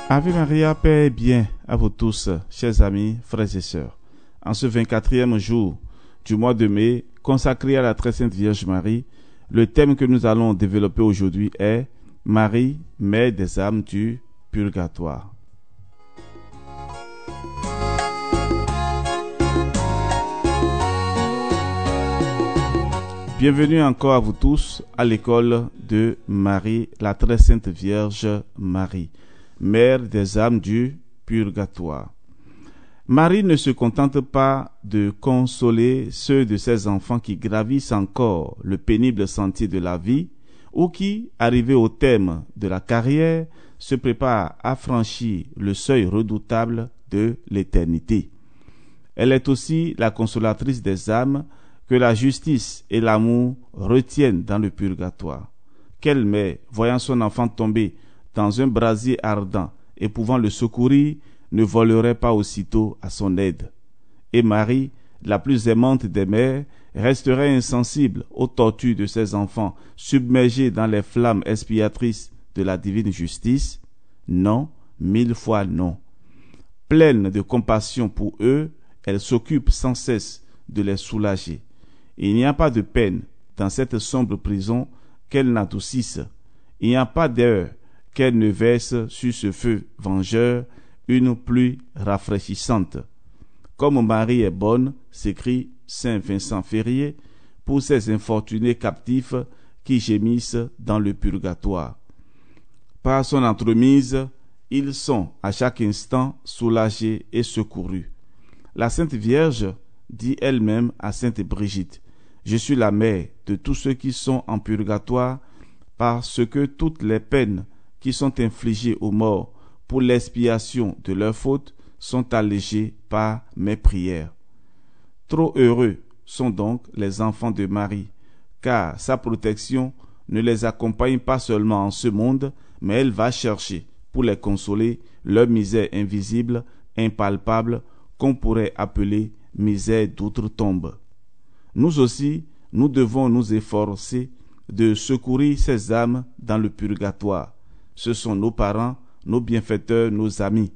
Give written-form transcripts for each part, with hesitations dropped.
Ave Maria, paix et bien à vous tous, chers amis, frères et sœurs. En ce 24e jour du mois de mai, consacré à la très sainte Vierge Marie, le thème que nous allons développer aujourd'hui est Marie, mère des âmes du purgatoire. Bienvenue encore à vous tous à l'école de Marie, la très sainte Vierge Marie, mère des âmes du purgatoire. Marie ne se contente pas de consoler ceux de ses enfants qui gravissent encore le pénible sentier de la vie ou qui, arrivés au terme de la carrière, se préparent à franchir le seuil redoutable de l'éternité. Elle est aussi la consolatrice des âmes que la justice et l'amour retiennent dans le purgatoire. Quelle mère, voyant son enfant tomber dans un brasier ardent et pouvant le secourir, ne volerait pas aussitôt à son aide. Et Marie, la plus aimante des mères, resterait insensible aux tortures de ses enfants submergés dans les flammes expiatrices de la divine justice? Non, 1000 fois non. Pleine de compassion pour eux, elle s'occupe sans cesse de les soulager. Il n'y a pas de peine dans cette sombre prison qu'elle n'adoucisse. Il n'y a pas d'heure qu'elle ne verse sur ce feu vengeur une pluie rafraîchissante. Comme Marie est bonne, s'écrie saint Vincent Ferrier, pour ces infortunés captifs qui gémissent dans le purgatoire. Par son entremise, ils sont à chaque instant soulagés et secourus. La Sainte Vierge dit elle-même à Sainte Brigitte: « Je suis la mère de tous ceux qui sont en purgatoire, parce que toutes les peines qui sont infligées aux morts pour l'expiation de leurs fautes sont allégées par mes prières. » Trop heureux sont donc les enfants de Marie, car sa protection ne les accompagne pas seulement en ce monde, mais elle va chercher, pour les consoler, leur misère invisible, impalpable, qu'on pourrait appeler misère d'outre-tombe. Nous aussi, nous devons nous efforcer de secourir ces âmes dans le purgatoire. Ce sont nos parents, nos bienfaiteurs, nos amis.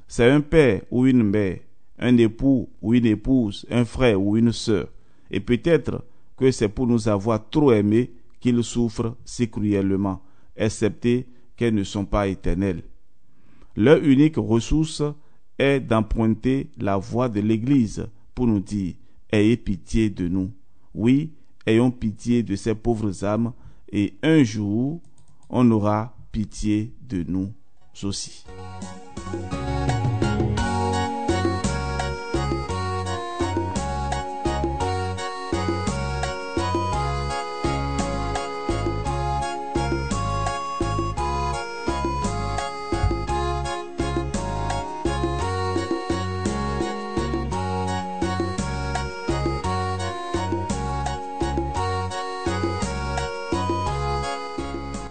C'est un père ou une mère, un époux ou une épouse, un frère ou une sœur. Et peut-être que c'est pour nous avoir trop aimés qu'ils souffrent si cruellement, excepté qu'elles ne sont pas éternelles. Leur unique ressource est d'emprunter la voie de l'Église pour nous dire: ayez pitié de nous. Oui, ayons pitié de ces pauvres âmes, et un jour, on aura pitié de nous aussi.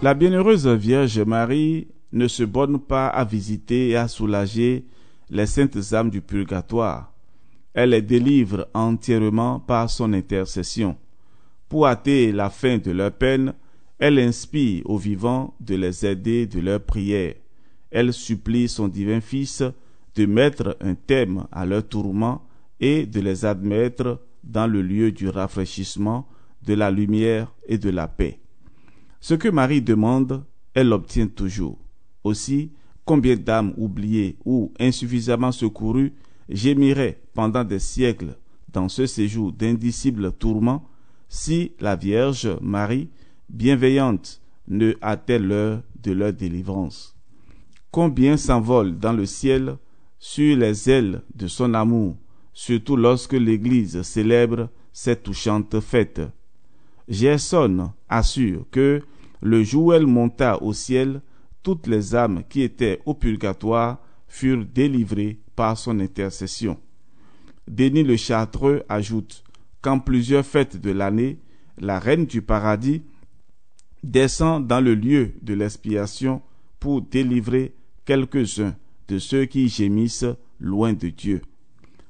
La bienheureuse Vierge Marie ne se borne pas à visiter et à soulager les saintes âmes du purgatoire. Elle les délivre entièrement par son intercession. Pour hâter la fin de leur peine, elle inspire aux vivants de les aider de leurs prières. Elle supplie son divin Fils de mettre un terme à leurs tourments et de les admettre dans le lieu du rafraîchissement, de la lumière et de la paix. Ce que Marie demande, elle l'obtient toujours. Aussi, combien d'âmes oubliées ou insuffisamment secourues gémiraient pendant des siècles dans ce séjour d'indicibles tourments si la Vierge Marie, bienveillante, ne hâtait l'heure de leur délivrance. Combien s'envolent dans le ciel sur les ailes de son amour, surtout lorsque l'Église célèbre cette touchante fête. Gerson assure que le jour où elle monta au ciel, toutes les âmes qui étaient au purgatoire furent délivrées par son intercession. Denis le Chartreux ajoute qu'en plusieurs fêtes de l'année, la reine du paradis descend dans le lieu de l'expiation pour délivrer quelques-uns de ceux qui gémissent loin de Dieu.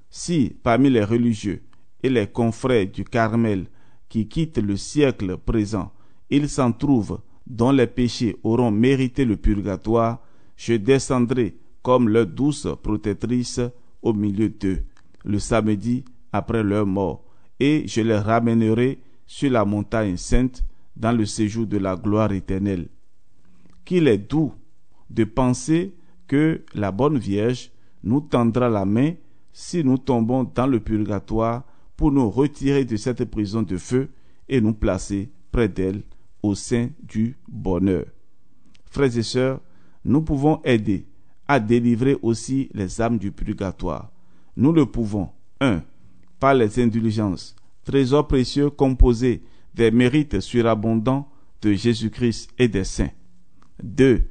Si, parmi les religieux et les confrères du Carmel qui quittent le siècle présent, il s'en trouve dont les péchés auront mérité le purgatoire, je descendrai comme leur douce protectrice au milieu d'eux, le samedi après leur mort, et je les ramènerai sur la montagne sainte dans le séjour de la gloire éternelle. Qu'il est doux de penser que la bonne Vierge nous tendra la main si nous tombons dans le purgatoire pour nous retirer de cette prison de feu et nous placer près d'elle au sein du bonheur. Frères et sœurs, nous pouvons aider à délivrer aussi les âmes du purgatoire. Nous le pouvons, 1. Par les indulgences, trésors précieux composés des mérites surabondants de Jésus-Christ et des saints. 2.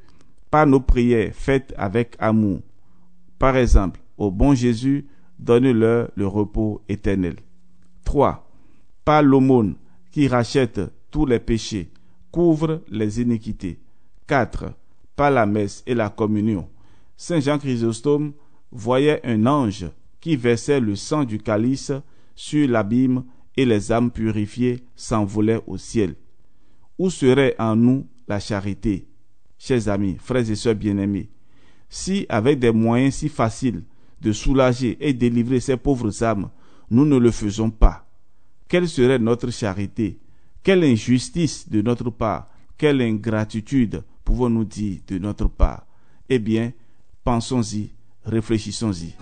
Par nos prières faites avec amour. Par exemple, au bon Jésus, donne-leur le repos éternel. 3. Par l'aumône qui rachète tous les péchés, couvre les iniquités. 4. Par la messe et la communion. Saint Jean Chrysostome voyait un ange qui versait le sang du calice sur l'abîme et les âmes purifiées s'envolaient au ciel. Où serait en nous la charité, chers amis, frères et sœurs bien-aimés, si avec des moyens si faciles de soulager et délivrer ces pauvres âmes, nous ne le faisons pas? Quelle serait notre charité? Quelle injustice de notre part? Quelle ingratitude pouvons-nous dire de notre part? Eh bien, pensons-y, réfléchissons-y.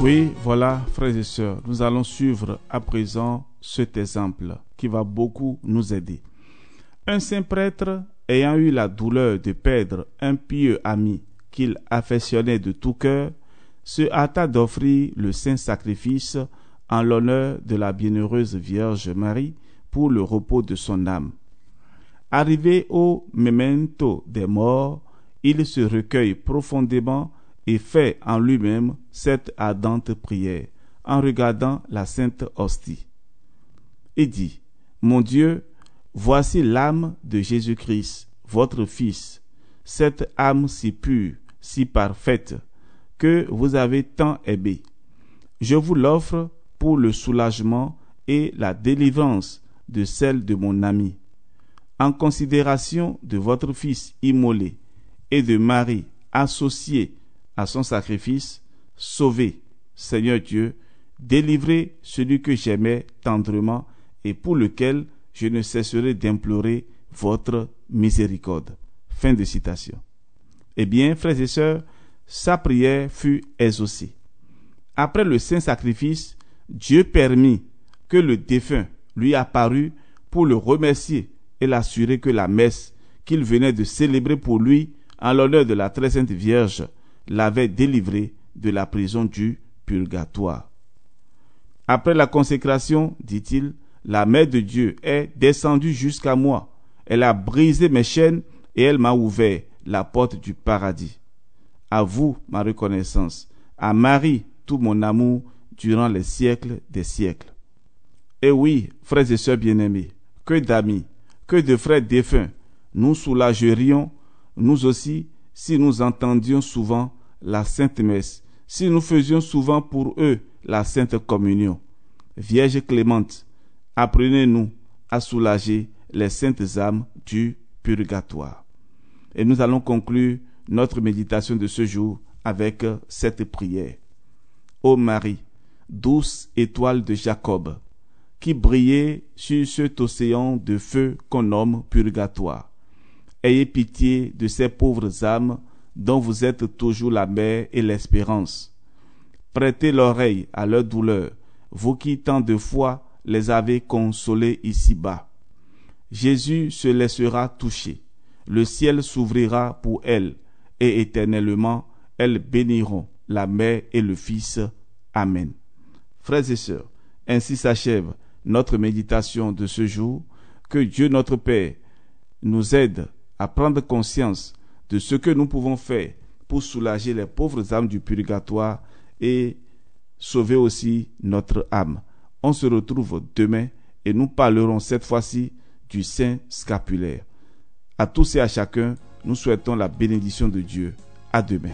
Oui, voilà, frères et sœurs, nous allons suivre à présent cet exemple qui va beaucoup nous aider. Un saint prêtre, ayant eu la douleur de perdre un pieux ami qu'il affectionnait de tout cœur, se hâta d'offrir le saint sacrifice en l'honneur de la bienheureuse Vierge Marie pour le repos de son âme. Arrivé au memento des morts, il se recueille profondément et fait en lui-même cette ardente prière en regardant la sainte hostie. Et dit: Mon Dieu, voici l'âme de Jésus-Christ, votre Fils, cette âme si pure, si parfaite, que vous avez tant aimée. Je vous l'offre pour le soulagement et la délivrance de celle de mon ami. En considération de votre Fils immolé et de Marie associée à son sacrifice, sauvez, Seigneur Dieu, délivrez celui que j'aimais tendrement et pour lequel je ne cesserai d'implorer votre miséricorde. Fin de citation. Eh bien, frères et sœurs, sa prière fut exaucée. Après le saint sacrifice, Dieu permit que le défunt lui apparût pour le remercier et l'assurer que la messe qu'il venait de célébrer pour lui en l'honneur de la très sainte Vierge l'avait délivré de la prison du purgatoire. Après la consécration, dit-il, la Mère de Dieu est descendue jusqu'à moi. Elle a brisé mes chaînes et elle m'a ouvert la porte du paradis. À vous, ma reconnaissance. À Marie, tout mon amour durant les siècles des siècles. Et oui, frères et sœurs bien-aimés, que d'amis, que de frères défunts nous soulagerions, nous aussi, si nous entendions souvent la Sainte Messe, si nous faisions souvent pour eux la Sainte Communion. Vierge clémente, apprenez-nous à soulager les saintes âmes du purgatoire. Et nous allons conclure notre méditation de ce jour avec cette prière. Ô Marie, douce étoile de Jacob, qui brillait sur cet océan de feu qu'on nomme purgatoire, ayez pitié de ces pauvres âmes dont vous êtes toujours la mère et l'espérance. Prêtez l'oreille à leur douleur, vous qui tant de fois les avez consolés ici-bas. Jésus se laissera toucher, le ciel s'ouvrira pour elles, et éternellement elles béniront la Mère et le Fils. Amen. Frères et sœurs, ainsi s'achève notre méditation de ce jour. Que Dieu notre Père nous aide à prendre conscience de ce que nous pouvons faire pour soulager les pauvres âmes du purgatoire et sauver aussi notre âme. On se retrouve demain et nous parlerons cette fois-ci du Saint Scapulaire. À tous et à chacun, nous souhaitons la bénédiction de Dieu. À demain.